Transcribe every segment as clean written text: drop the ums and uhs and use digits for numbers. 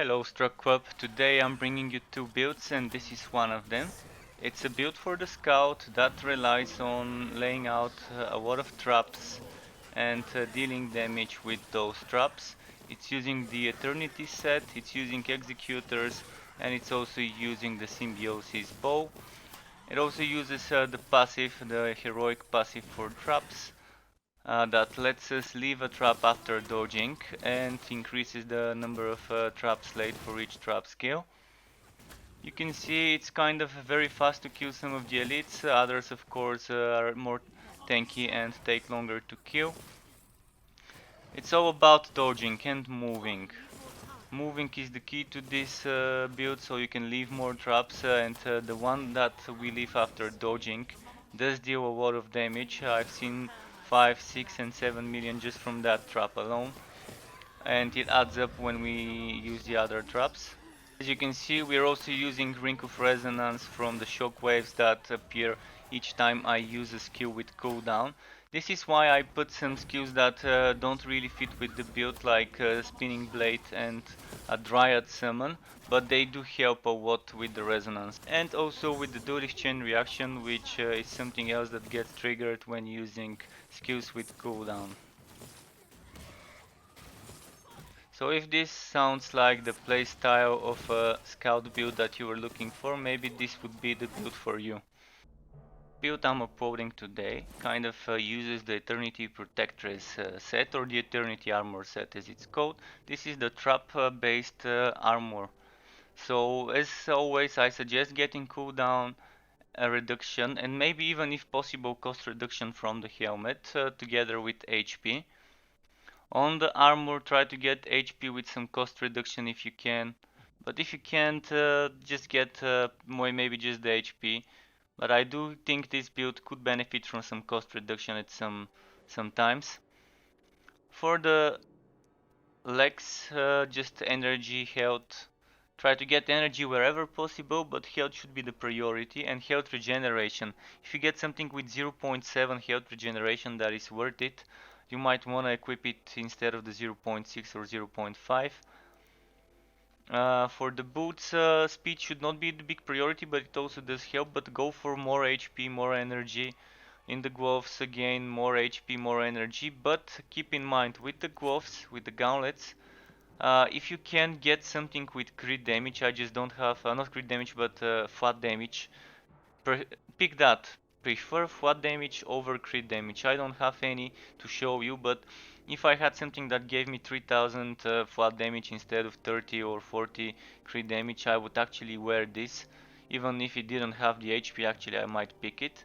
Hello Struck Club, today I'm bringing you two builds and this is one of them. It's a build for the scout that relies on laying out a lot of traps and dealing damage with those traps. It's using the Eternity set, it's using Executors, and it's also using the Symbiosis bow. It also uses the passive, the heroic passive for traps. That lets us leave a trap after dodging and increases the number of traps laid for each trap skill. You can see it's kind of very fast to kill some of the elites, others of course are more tanky and take longer to kill. It's all about dodging and moving. Moving is the key to this build, so you can leave more traps and the one that we leave after dodging does deal a lot of damage. I've seen 5, 6 and 7 million just from that trap alone, and it adds up when we use the other traps. As you can see, we're also using Ring of Resonance from the shockwaves that appear each time I use a skill with cooldown. This is why I put some skills that don't really fit with the build, like Spinning Blade and a Dryad Summon, but they do help a lot with the resonance. And also with the Duelist chain reaction, which is something else that gets triggered when using skills with cooldown. So if this sounds like the playstyle of a scout build that you were looking for, maybe this would be the build for you. Build I'm uploading today kind of uses the Eternity Protectress set, or the Eternity Armor set as it's called. This is the trap based armor. So as always I suggest getting cooldown reduction and maybe even if possible cost reduction from the helmet together with HP. On the armor, try to get HP with some cost reduction if you can. But if you can't, just get maybe just the HP. But I do think this build could benefit from some cost reduction at sometimes. For the legs, just energy, health. Try to get energy wherever possible, but health should be the priority, and health regeneration. If you get something with 0.7 health regeneration that is worth it, you might want to equip it instead of the 0.6 or 0.5. For the boots, speed should not be the big priority, but it also does help, but go for more HP, more energy. In the gloves again, more HP, more energy, but keep in mind with the gloves, with the gauntlets, if you can get something with crit damage, I just don't have, not crit damage, but flat damage, pick that. Prefer flat damage over crit damage. I don't have any to show you, but if I had something that gave me 3000 flat damage instead of 30 or 40 crit damage, I would actually wear this. Even if it didn't have the HP, actually I might pick it.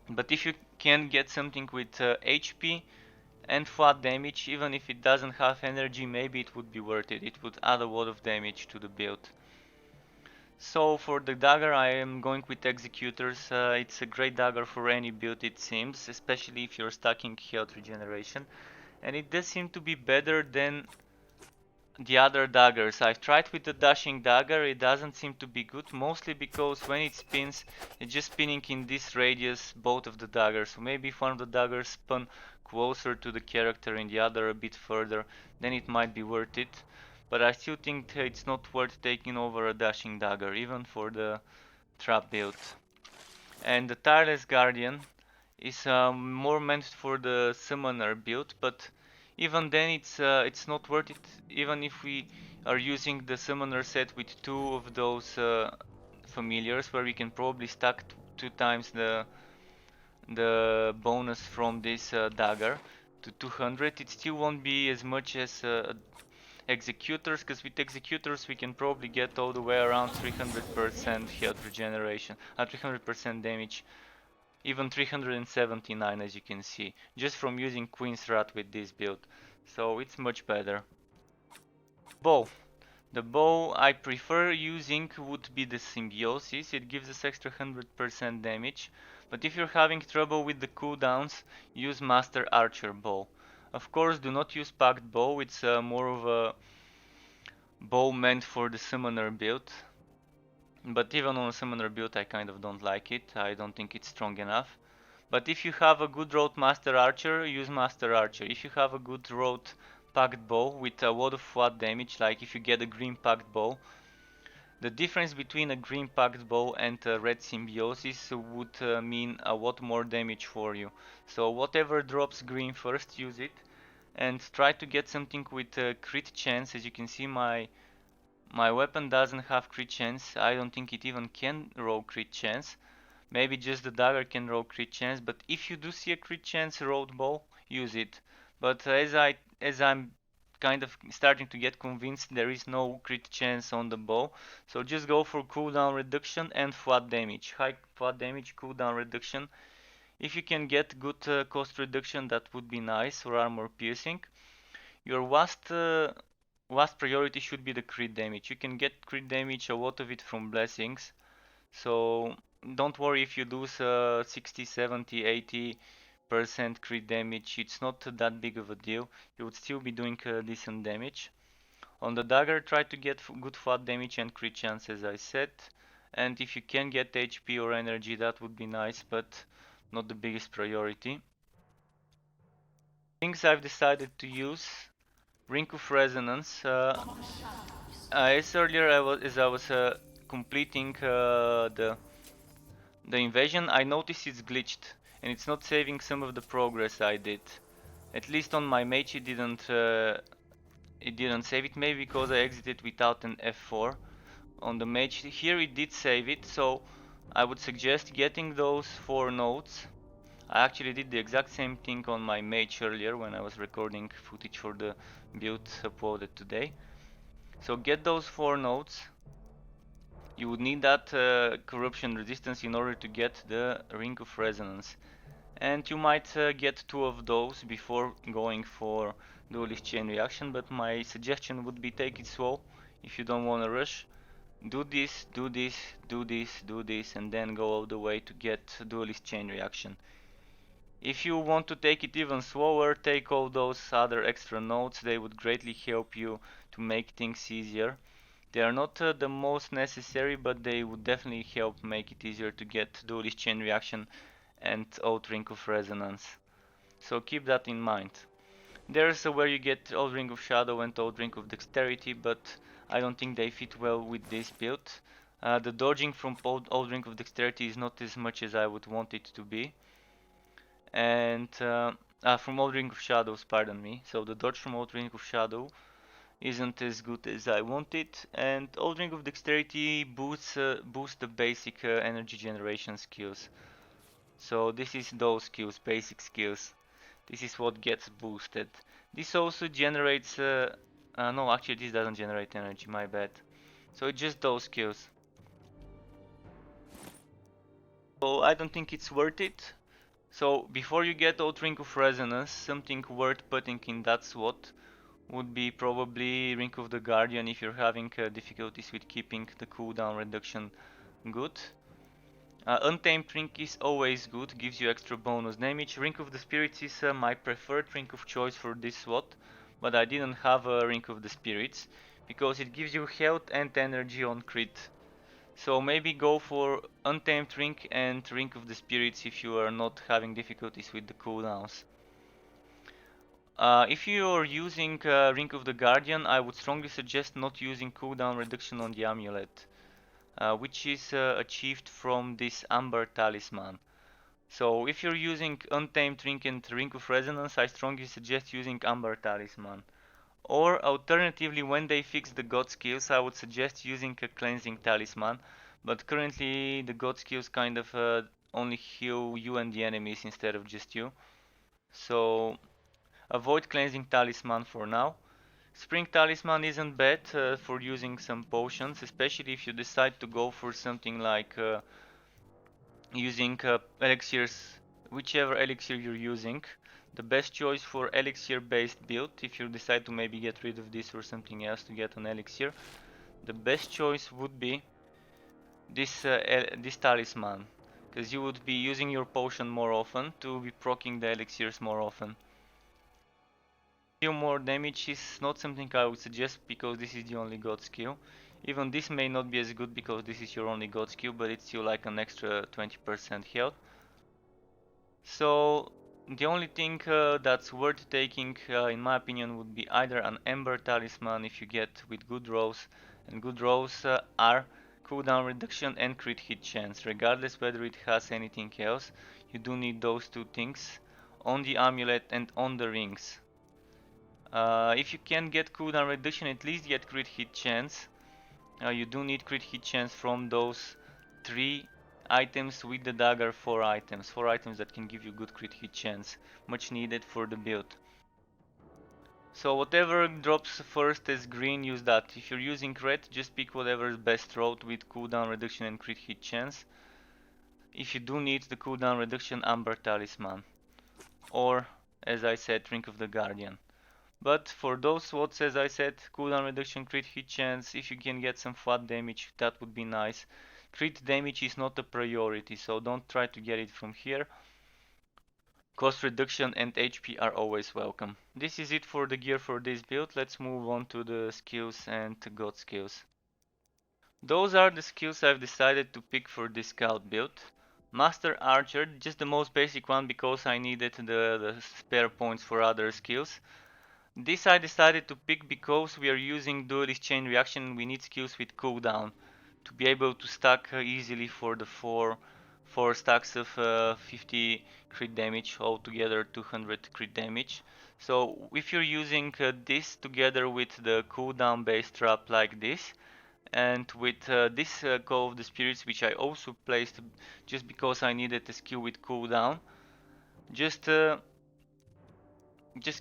But if you can get something with HP and flat damage, even if it doesn't have energy, maybe it would be worth it. It would add a lot of damage to the build. So for the dagger I am going with Executors. It's a great dagger for any build it seems, especially if you're stacking health regeneration. And it does seem to be better than the other daggers. I've tried with the dashing dagger, it doesn't seem to be good, mostly because when it spins, it's just spinning in this radius, both of the daggers. So maybe if one of the daggers spun closer to the character and the other a bit further, then it might be worth it. But I still think it's not worth taking over a dashing dagger, even for the trap build. And the Tireless Guardian is more meant for the summoner build, but even then it's not worth it, even if we are using the summoner set with two of those familiars, where we can probably stack 2 times the bonus from this dagger to 200. It still won't be as much as Executors, because with Executors we can probably get all the way around 300% health regeneration, 300% damage, even 379 as you can see, just from using Queen's Rat with this build. So it's much better. Bow. The bow I prefer using would be the Symbiosis. It gives us extra 100% damage. But if you're having trouble with the cooldowns, use Master Archer bow. Of course, do not use Packed bow. It's more of a bow meant for the summoner build. But even on a summoner build I kind of don't like it. I don't think it's strong enough. But if you have a good road Master Archer, use Master Archer. If you have a good road packed bow with a lot of flat damage, like if you get a green packed bow. The difference between a green packed bow and a red symbiosis would mean a lot more damage for you. So whatever drops green first, use it. And try to get something with crit chance. As you can see, my weapon doesn't have crit chance. I don't think it even can roll crit chance. Maybe just the dagger can roll crit chance, but if you do see a crit chance rolled bow, use it. But as I'm kind of starting to get convinced there is no crit chance on the bow, so just go for cooldown reduction and flat damage. High flat damage, cooldown reduction. If you can get good cost reduction, that would be nice, or armor piercing. Your last priority should be the crit damage. You can get crit damage, a lot of it from blessings. So don't worry if you lose 60, 70, 80% crit damage. It's not that big of a deal. You would still be doing decent damage. On the dagger, try to get good flat damage and crit chance, as I said. And if you can get HP or energy, that would be nice, but not the biggest priority. Things I've decided to use: Ring of Resonance. As earlier, as I was completing the invasion, I noticed it's glitched and it's not saving some of the progress I did. At least on my mage it didn't save it, maybe because I exited without an F4. On the mage here it did save it, so I would suggest getting those 4 nodes. I actually did the exact same thing on my mage earlier when I was recording footage for the build uploaded today. So get those 4 nodes. You would need that corruption resistance in order to get the Ring of Resonance. And you might get 2 of those before going for Duelist Chain Reaction, but my suggestion would be take it slow if you don't want to rush. Do this, do this, do this, do this, and then go all the way to get Duelist Chain Reaction. If you want to take it even slower, take all those other extra nodes. They would greatly help you to make things easier. They are not the most necessary, but they would definitely help make it easier to get Duelist Chain Reaction and Old Ring of Resonance. So keep that in mind. There's where you get Old Ring of Shadow and Old Ring of Dexterity, but I don't think they fit well with this build. The dodging from Old Ring of Dexterity is not as much as I would want it to be. And from Old Ring of Shadows, pardon me. So the dodge from Old Ring of Shadow isn't as good as I wanted, and Old Ring of Dexterity boosts the basic energy generation skills. So this is those skills, basic skills. This is what gets boosted. This also generates no, actually this doesn't generate energy, my bad. So it's just those skills. So I don't think it's worth it. So before you get Old Ring of Resonance, something worth putting in that slot would be probably Ring of the Guardian if you're having difficulties with keeping the cooldown reduction good. Untamed Ring is always good, gives you extra bonus damage. Ring of the Spirits is my preferred ring of choice for this slot, but I didn't have a Ring of the Spirits because it gives you health and energy on crit. So maybe go for Untamed Ring and Ring of the Spirits if you are not having difficulties with the cooldowns. If you are using Ring of the Guardian, I would strongly suggest not using cooldown reduction on the amulet, which is achieved from this Amber Talisman. So if you're using Untamed Ring and Ring of Resonance, I strongly suggest using Amber Talisman. Or alternatively, when they fix the God skills, I would suggest using a Cleansing Talisman, but currently the God skills kind of only heal you and the enemies instead of just you. So avoid Cleansing Talisman for now. Spring Talisman isn't bad for using some potions, especially if you decide to go for something like using elixirs, whichever elixir you're using. The best choice for elixir based build, if you decide to maybe get rid of this or something else to get an elixir, the best choice would be this talisman, because you would be using your potion more often to be proccing the elixirs more often. Deal more damage is not something I would suggest because this is the only god skill. Even this may not be as good because this is your only god skill, but it's still like an extra 20% health. So The only thing that's worth taking, in my opinion, would be either an Ember Talisman if you get with good rolls, and good rolls are cooldown reduction and crit hit chance. Regardless whether it has anything else, you do need those two things on the amulet and on the rings. If you can get cooldown reduction, at least get crit hit chance. You do need crit hit chance from those 3 items with the dagger, 4 items. 4 items that can give you good crit hit chance, much needed for the build. So whatever drops first as green, use that. If you're using red, just pick whatever is best rolled with cooldown reduction and crit hit chance. If you do need the cooldown reduction, Amber Talisman. Or, as I said, Drink of the Guardian. But for those slots, as I said, cooldown reduction, crit hit chance, if you can get some flat damage, that would be nice. Crit damage is not a priority, so don't try to get it from here. Cost reduction and HP are always welcome. This is it for the gear for this build. Let's move on to the skills and god skills. Those are the skills I've decided to pick for this scout build. Master Archer, just the most basic one because I needed the spare points for other skills. This I decided to pick because we are using Duelist Chain Reaction and we need skills with cooldown to be able to stack easily for the 4 stacks of 50 crit damage, altogether 200 crit damage. So if you're using this together with the cooldown based trap like this, and with this Call of the Spirits, which I also placed just because I needed a skill with cooldown, just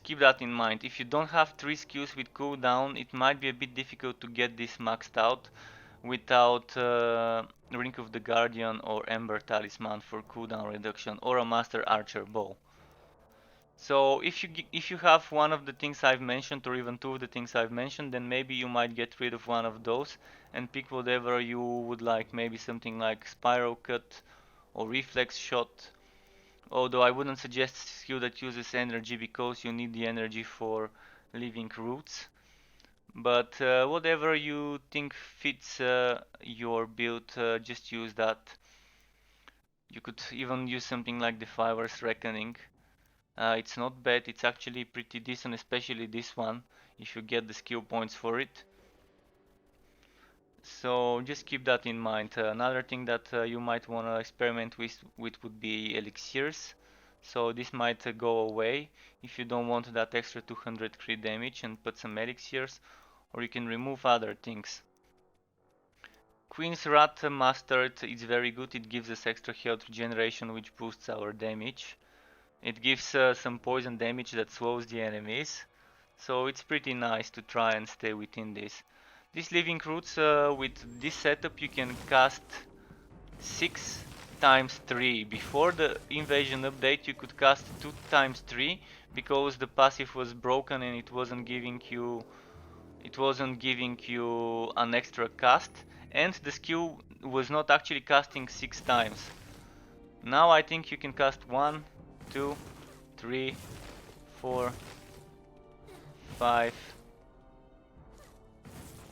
keep that in mind. If you don't have 3 skills with cooldown, it might be a bit difficult to get this maxed out without Ring of the Guardian or Ember Talisman for cooldown reduction, or a Master Archer bow. So if you have one of the things I've mentioned, or even 2 of the things I've mentioned, then maybe you might get rid of one of those and pick whatever you would like. Maybe something like Spiral Cut or Reflex Shot. Although I wouldn't suggest skill that uses energy because you need the energy for living roots. But whatever you think fits your build, just use that. You could even use something like the Fiver's Reckoning. It's not bad, it's actually pretty decent, especially this one, if you get the skill points for it. So just keep that in mind. Another thing that you might want to experiment with would be elixirs. So this might go away if you don't want that extra 200 crit damage and put some elixirs, or you can remove other things. Queen's Rat Mustard is very good. It gives us extra health regeneration, which boosts our damage. It gives some poison damage that slows the enemies. So it's pretty nice to try and stay within this. These living roots, with this setup you can cast 6 times 3. Before the invasion update you could cast 2 times 3 because the passive was broken and it wasn't giving you an extra cast, and the skill was not actually casting 6 times. Now I think you can cast 1, 2, 3, 4, 5,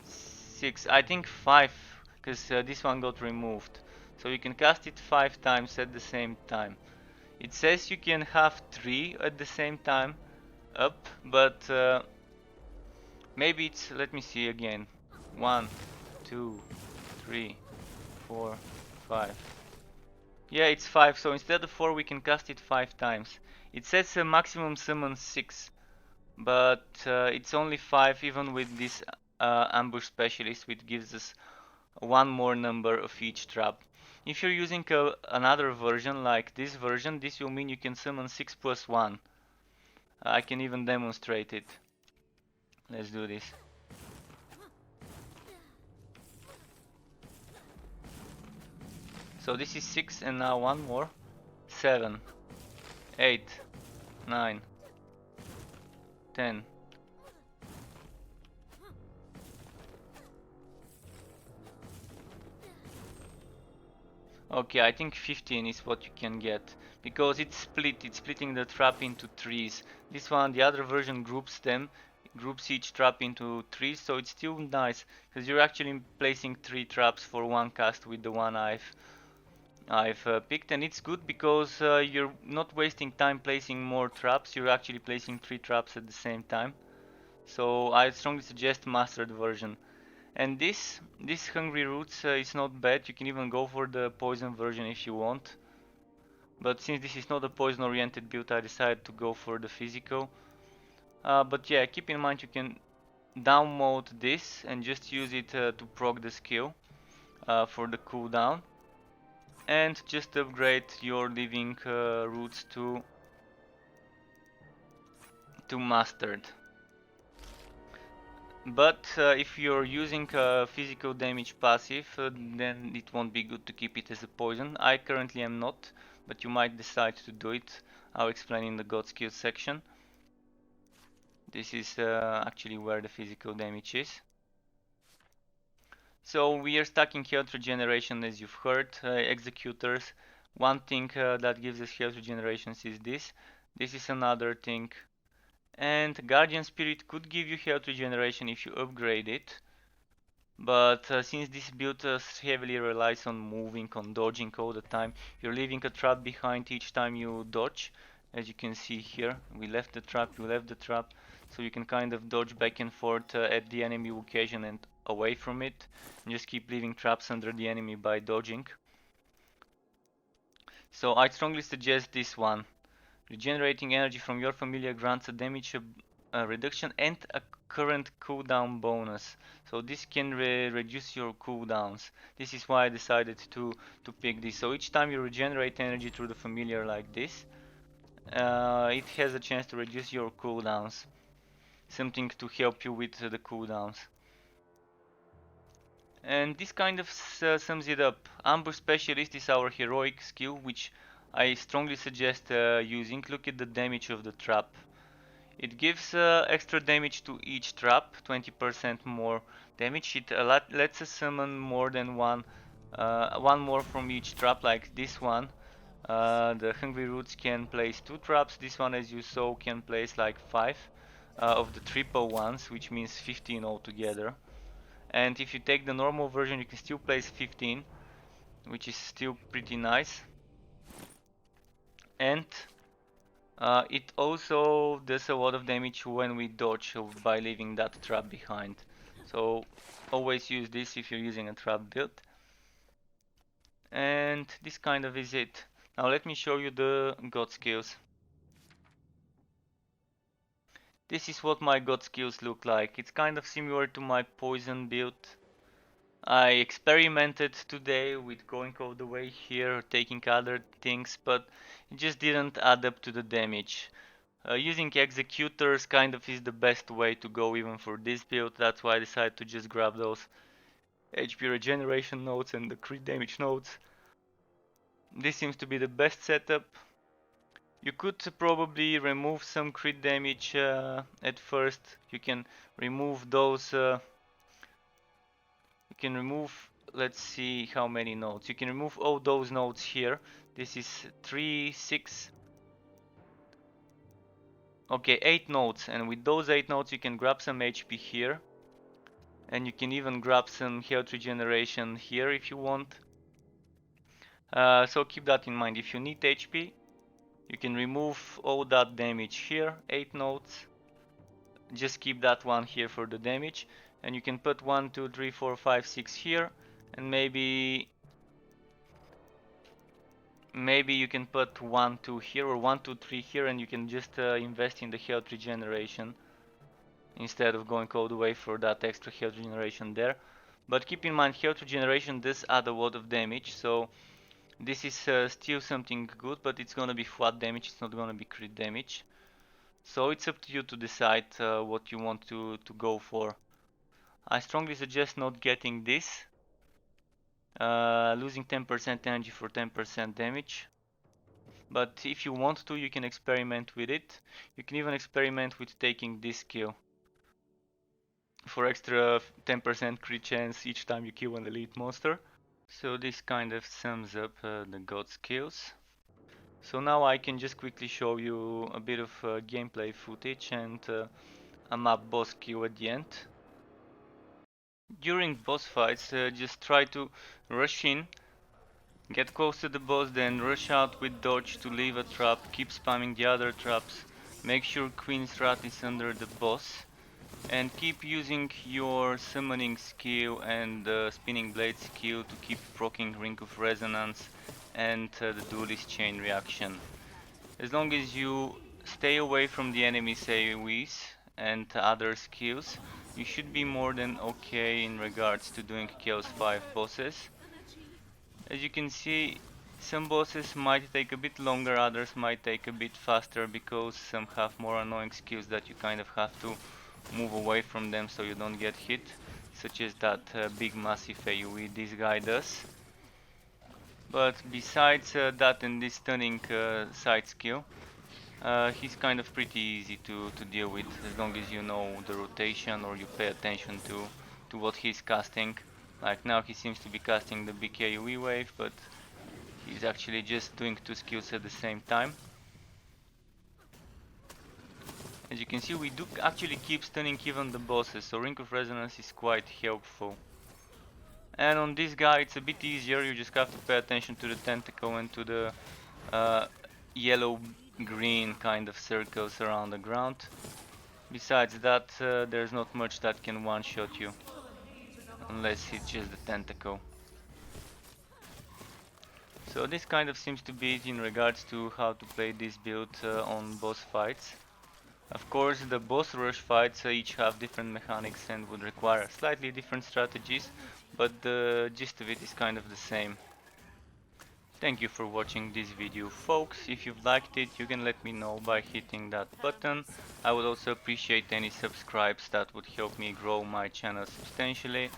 6. I think 5, because this one got removed. So you can cast it 5 times at the same time. It says you can have 3 at the same time up, but maybe it's, let me see again. 1, 2, 3, 4, 5. Yeah, it's 5, so instead of 4 we can cast it 5 times. It says a maximum summon 6, but it's only 5 even with this ambush specialist, which gives us one more number of each trap. If you're using another version like this version, this will mean you can summon 6 plus 1. I can even demonstrate it. Let's do this. So this is 6 and now one more. 7, 8, 9, 10. Okay, I think 15 is what you can get, because it's splitting the trap into 3s. This one, the other version groups each trap into 3s, so it's still nice, because you're actually placing 3 traps for one cast with the one I've I've picked, and it's good because you're not wasting time placing more traps, you're actually placing 3 traps at the same time. So I strongly suggest mastered version. And this Hungry Roots is not bad, you can even go for the poison version if you want. But since this is not a poison oriented build, I decided to go for the physical. But yeah, keep in mind you can down mode this and just use it to proc the skill for the cooldown. And just upgrade your living roots to mastered. But if you're using a physical damage passive, then it won't be good to keep it as a poison. I currently am not, but you might decide to do it. I'll explain in the god skills section. This is actually where the physical damage is. So we are stacking health regeneration, as you've heard. Executors. One thing that gives us health regenerations is this. This is another thing. And Guardian Spirit could give you health regeneration if you upgrade it. But since this build heavily relies on moving, on dodging all the time, you're leaving a trap behind each time you dodge. As you can see here, we left the trap, you left the trap. So you can kind of dodge back and forth at the enemy location and away from it. And just keep leaving traps under the enemy by dodging. So I'd strongly suggest this one. Regenerating energy from your familiar grants a damage reduction and a current cooldown bonus. So this can reduce your cooldowns. This is why I decided to pick this. So each time you regenerate energy through the familiar like this, it has a chance to reduce your cooldowns. Something to help you with the cooldowns. And this kind of sums it up. Ambush Specialist is our heroic skill, which I strongly suggest using. Look at the damage of the trap. It gives extra damage to each trap, 20% more damage. It lets us summon more than one more from each trap, like this one. The Hungry Roots can place 2 traps. This one, as you saw, can place like 5 of the triple ones, which means 15 altogether. And if you take the normal version, you can still place 15, which is still pretty nice. And it also does a lot of damage when we dodge by leaving that trap behind. So always use this if you're using a trap build. And this kind of is it. Now let me show you the god skills. This is what my god skills look like. It's kind of similar to my poison build. I experimented today with going all the way here, taking other things, but it just didn't add up to the damage. Using Executors kind of is the best way to go even for this build. That's why I decided to just grab those HP regeneration nodes and the crit damage nodes. This seems to be the best setup. You could probably remove some crit damage at first. You can remove those you can remove, let's see how many nodes. You can remove all those nodes here. This is 3, 6, okay, 8 nodes, and with those 8 nodes you can grab some HP here. And you can even grab some health regeneration here if you want. So keep that in mind. If you need HP, you can remove all that damage here, 8 nodes. Just keep that one here for the damage. And you can put 1, 2, 3, 4, 5, 6 here. And maybe you can put 1, 2 here, or 1, 2, 3 here, and you can just invest in the health regeneration instead of going all the way for that extra health regeneration there. But keep in mind, health regeneration does add a lot of damage, so this is still something good, but it's gonna be flat damage, it's not gonna be crit damage. So it's up to you to decide what you want to go for. I strongly suggest not getting this. Losing 10% energy for 10% damage. But if you want to, you can experiment with it. You can even experiment with taking this skill for extra 10% crit chance each time you kill an elite monster. So this kind of sums up the god skills. So now I can just quickly show you a bit of gameplay footage and a map boss kill at the end. During boss fights, just try to rush in Get close to the boss, then rush out with dodge to leave a trap, keep spamming the other traps, make sure Queen's Rat is under the boss, and keep using your summoning skill and spinning blade skill to keep proccing Ring of Resonance and the Duelist chain reaction. As long as you stay away from the enemy's AoEs and other skills, you should be more than okay in regards to doing Chaos 5 bosses. As you can see, some bosses might take a bit longer, others might take a bit faster because some have more annoying skills that you kind of have to move away from them so you don't get hit, such as that big massive AoE this guy does. But besides that and this stunning side skill, he's kind of pretty easy to deal with as long as you know the rotation or you pay attention to what he's casting. Like now he seems to be casting the big AoE wave, but he's actually just doing two skills at the same time. As you can see, we do actually keep stunning even the bosses, so Ring of Resonance is quite helpful. And on this guy it's a bit easier, you just have to pay attention to the tentacle and to the yellow-green kind of circles around the ground. Besides that, there's not much that can one-shot you, unless it's just the tentacle. So this kind of seems to be it in regards to how to play this build on boss fights. Of course, the boss rush fights each have different mechanics and would require slightly different strategies, but the gist of it is kind of the same. Thank you for watching this video, folks. If you've liked it, you can let me know by hitting that button. I would also appreciate any subscribes, that would help me grow my channel substantially.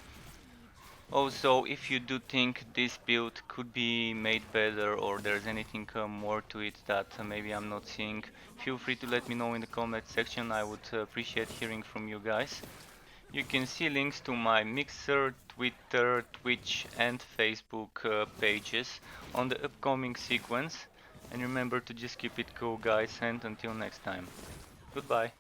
Also, if you do think this build could be made better or there's anything more to it that maybe I'm not seeing, feel free to let me know in the comment section. I would appreciate hearing from you guys. You can see links to my Mixer, Twitter, Twitch and Facebook pages on the upcoming sequence. And remember to just keep it cool, guys, and until next time. Goodbye.